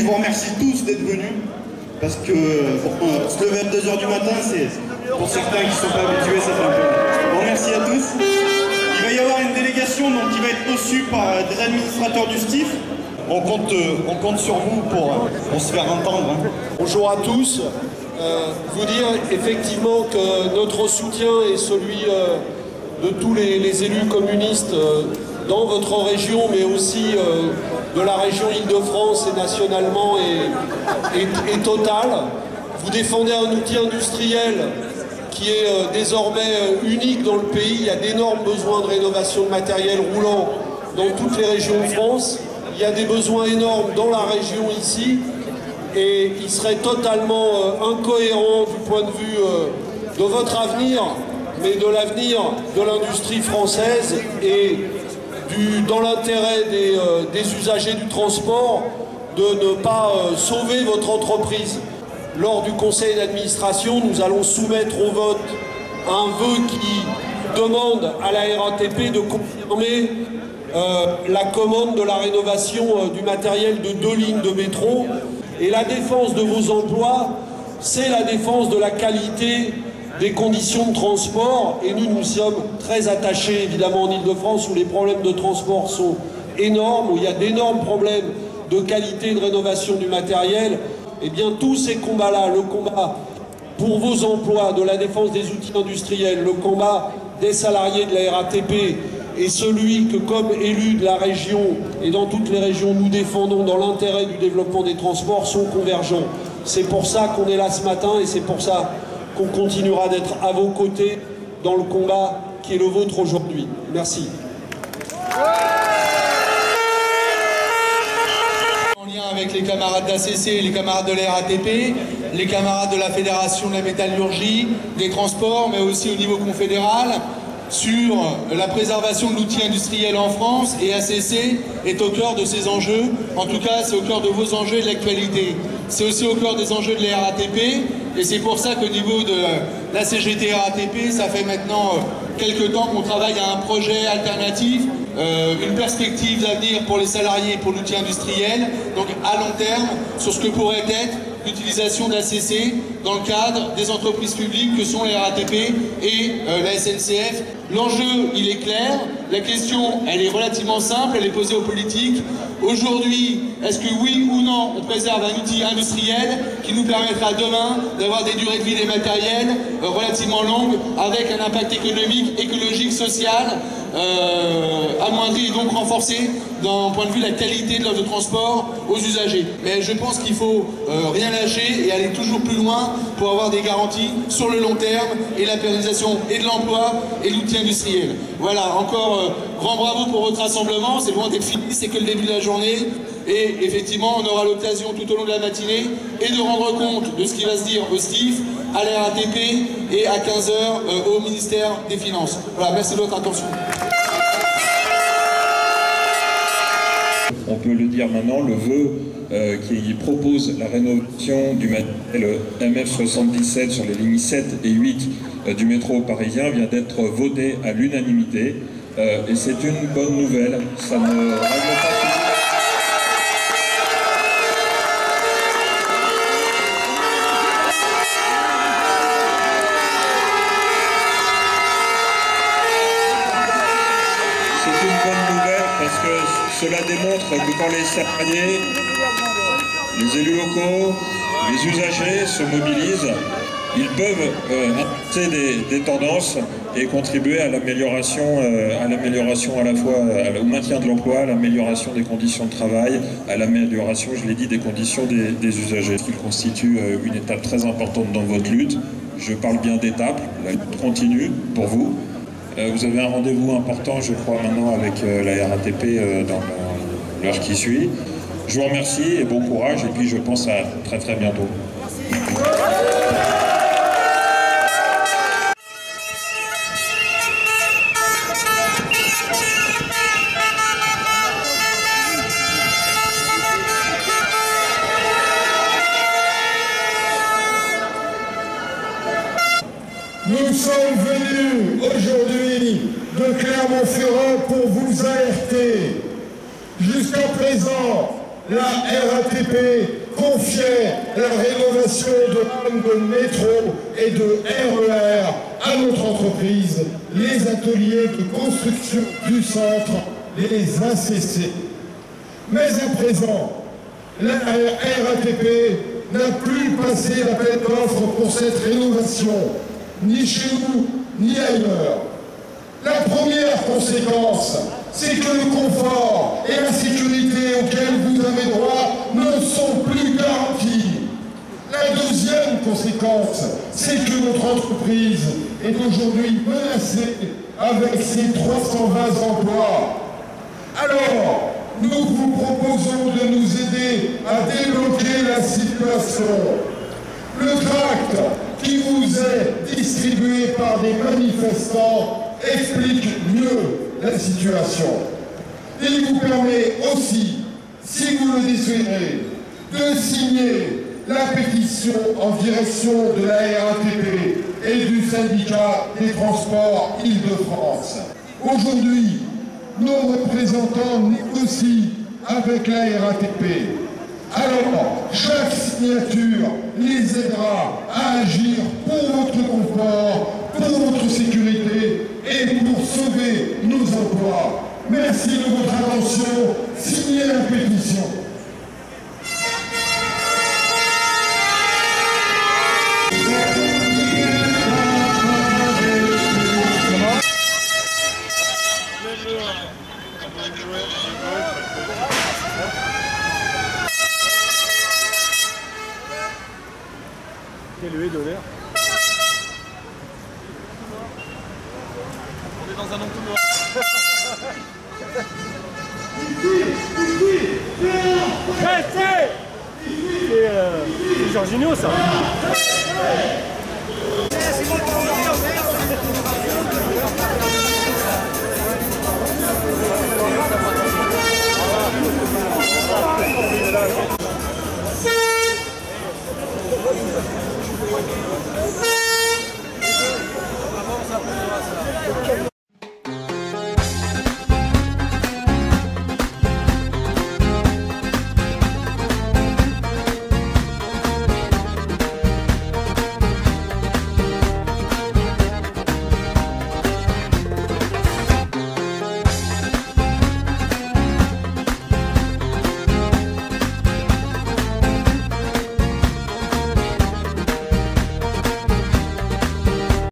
vous remercie tous d'être venus, parce que se lever à 2 h du matin, c'est pour certains qui ne sont pas habitués, ça fait un peu. Bon, merci à tous. Il va y avoir une délégation donc, qui va être reçue par des administrateurs du STIF. On compte sur vous pour se faire entendre. Hein. Bonjour à tous. Vous dire effectivement que notre soutien est celui de tous les élus communistes dans votre région, mais aussi de la région Île-de-France et nationalement est total. Vous défendez un outil industriel qui est désormais unique dans le pays. Il y a d'énormes besoins de rénovation de matériel roulant dans toutes les régions de France. Il y a des besoins énormes dans la région ici. Et il serait totalement incohérent du point de vue de votre avenir, mais de l'avenir de l'industrie française et dans l'intérêt des usagers du transport, de ne pas sauver votre entreprise. Lors du conseil d'administration, nous allons soumettre au vote un vœu qui demande à la RATP de confirmer la commande de la rénovation du matériel de 2 lignes de métro. Et la défense de vos emplois, c'est la défense de la qualité des conditions de transport. Et nous sommes très attachés, évidemment, en Île-de-France, où les problèmes de transport sont énormes, où il y a d'énormes problèmes de qualité et de rénovation du matériel. Eh bien, tous ces combats-là, le combat pour vos emplois, de la défense des outils industriels, le combat des salariés de la RATP, et celui que, comme élu de la région et dans toutes les régions, nous défendons dans l'intérêt du développement des transports, sont convergents. C'est pour ça qu'on est là ce matin et c'est pour ça qu'on continuera d'être à vos côtés dans le combat qui est le vôtre aujourd'hui. Merci. En lien avec les camarades d'ACC, les camarades de la RATP, les camarades de la Fédération de la métallurgie, des transports, mais aussi au niveau confédéral, sur la préservation de l'outil industriel en France, et ACC est au cœur de ces enjeux. En tout cas, c'est au cœur de vos enjeux et de l'actualité. C'est aussi au cœur des enjeux de la RATP, et c'est pour ça qu'au niveau de la CGT RATP, ça fait maintenant quelques temps qu'on travaille à un projet alternatif, une perspective d'avenir pour les salariés et pour l'outil industriel, donc à long terme, sur ce que pourrait être l'utilisation de l'ACC dans le cadre des entreprises publiques que sont les RATP et la SNCF. L'enjeu, il est clair. La question, elle est relativement simple, elle est posée aux politiques. Aujourd'hui, est-ce que oui ou non, on préserve un outil industriel qui nous permettra demain d'avoir des durées de vie des matériels relativement longues, avec un impact économique, écologique, social, amoindri et donc renforcé d'un point de vue de la qualité de l'offre de transport aux usagers. Mais je pense qu'il faut rien lâcher et aller toujours plus loin pour avoir des garanties sur le long terme et la pérennisation et de l'emploi et l'outil industriel. Voilà, encore grand bravo pour votre rassemblement, c'est loin d'être fini, c'est que le début de la journée. Et effectivement, on aura l'occasion tout au long de la matinée et de rendre compte de ce qui va se dire au STIF, à la RATP et à 15 h au ministère des Finances. Voilà, merci de votre attention. On peut le dire maintenant, le vœu qui propose la rénovation du matériel MF77 sur les lignes 7 et 8 du métro parisien vient d'être voté à l'unanimité. Et c'est une bonne nouvelle, ça ne règle pas tout. C'est une bonne nouvelle parce que cela démontre que quand les salariés, les élus locaux, les usagers se mobilisent, ils peuvent apporter des tendances et contribuer à l'amélioration à la fois au maintien de l'emploi, à l'amélioration des conditions de travail, à l'amélioration, je l'ai dit, des conditions des usagers. Il constitue une étape très importante dans votre lutte. Je parle bien d'étape, la lutte continue pour vous. Vous avez un rendez-vous important, je crois, maintenant avec la RATP dans l'heure qui suit. Je vous remercie et bon courage, et puis je pense à très très bientôt. Nous sommes venus aujourd'hui de Clermont-Ferrand pour vous alerter. Jusqu'à présent, la RATP confiait la rénovation de lignes de métro et de RER à notre entreprise, les ateliers de construction du centre, les ACC. Mais à présent, la RATP n'a plus passé l'appel d'offres pour cette rénovation, ni chez nous, ni ailleurs. La première conséquence, c'est que le confort et la sécurité auxquels vous avez droit ne sont plus garantis. La deuxième conséquence, c'est que notre entreprise est aujourd'hui menacée avec ses 320 emplois. Alors, nous vous proposons de nous aider à débloquer la situation. Le tract qui vous est distribué par des manifestants explique mieux la situation. Il vous permet aussi, si vous le désirez, de signer la pétition en direction de la RATP et du syndicat des transports Île-de-France. Aujourd'hui, nos représentants négocient avec la RATP. Alors, chaque signature les aidera à agir pour votre confort, pour votre sécurité et pour sauver nos emplois. Merci de votre attention. Signez la pétition. Quel est de l'air? On est dans un entonnoir. C'est Jorginho ça.